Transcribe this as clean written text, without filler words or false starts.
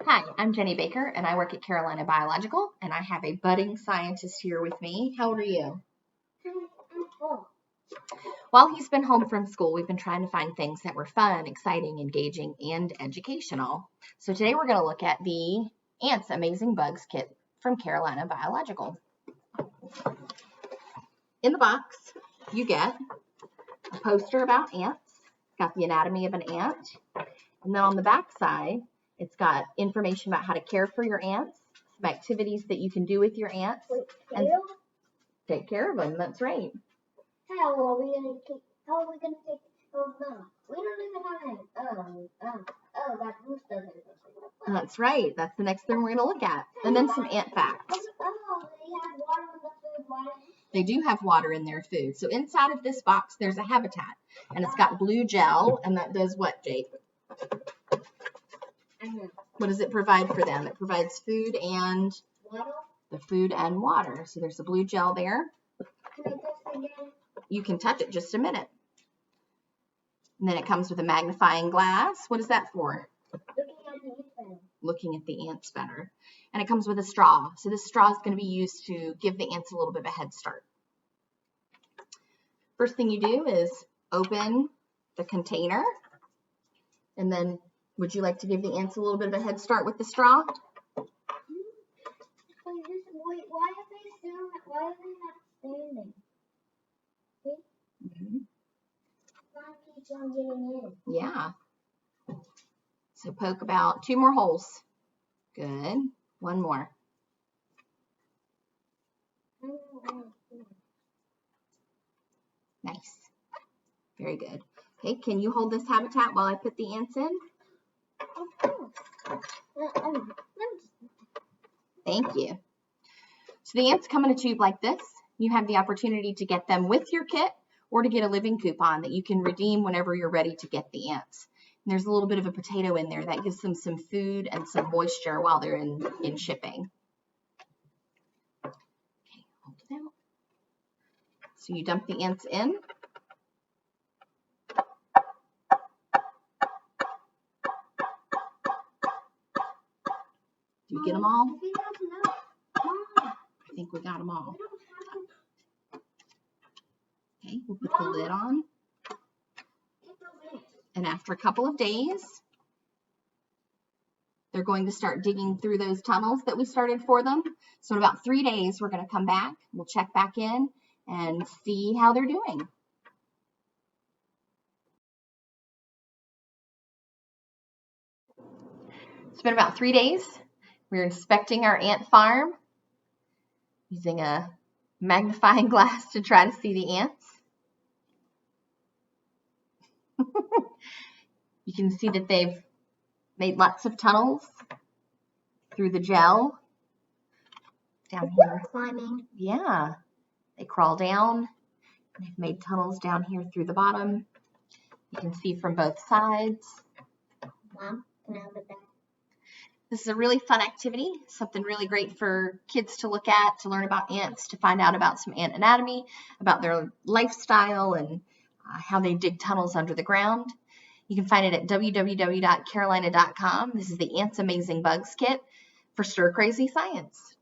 Hi, I'm Jennie Baker, and I work at Carolina Biological, and I have a budding scientist here with me. How old are you? While he's been home from school, we've been trying to find things that were fun, exciting, engaging, and educational. So today we're going to look at the Ants Amazing Bugs Kit from Carolina Biological. In the box, you get a poster about ants. It's got the anatomy of an ant. And then on the back side, it's got information about how to care for your ants, some activities that you can do with your ants, and take care of them. That's right. How are we gonna take care of them? We don't even have that goose doesn't. That's right. That's the next thing we're going to look at. And then some ant facts. They have water in the food. Why? They do have water in their food. So inside of this box, there's a habitat, and it's got blue gel, and that does what, Jake? What does it provide for them? It provides food and Water? the food and water. So there's a blue gel there. Can I touch it again? You can touch it just a minute. And then it comes with a magnifying glass. What is that for? Looking at the ants better. Looking at the ants better. And it comes with a straw. So this straw is going to be used to give the ants a little bit of a head start. First thing you do is open the container. And then would you like to give the ants a little bit of a head start with the straw? Wait, why are they not standing? Why keeps on getting in? Yeah. So poke about 2 more holes. Good. 1 more. Nice. Very good. Okay, can you hold this habitat while I put the ants in? Thank you. So the ants come in a tube like this. You have the opportunity to get them with your kit or to get a living coupon that you can redeem whenever you're ready to get the ants. And there's a little bit of a potato in there that gives them some food and some moisture while they're in shipping. Okay, hold it out. So you dump the ants in. Do you get them all? I think we got them all. Okay, we'll put the lid on. And after a couple of days, they're going to start digging through those tunnels that we started for them. So in about 3 days, we're going to come back. We'll check back in and see how they're doing. It's been about 3 days. We're inspecting our ant farm using a magnifying glass to try to see the ants. You can see that they've made lots of tunnels through the gel down here. Climbing. Yeah, they crawl down. They've made tunnels down here through the bottom. You can see from both sides. Mom, can I have it back? This is a really fun activity, something really great for kids to look at, to learn about ants, to find out about some ant anatomy, about their lifestyle, and how they dig tunnels under the ground. You can find it at www.carolina.com. This is the Ants Amazing Bugs Kit for Stir Crazy Science.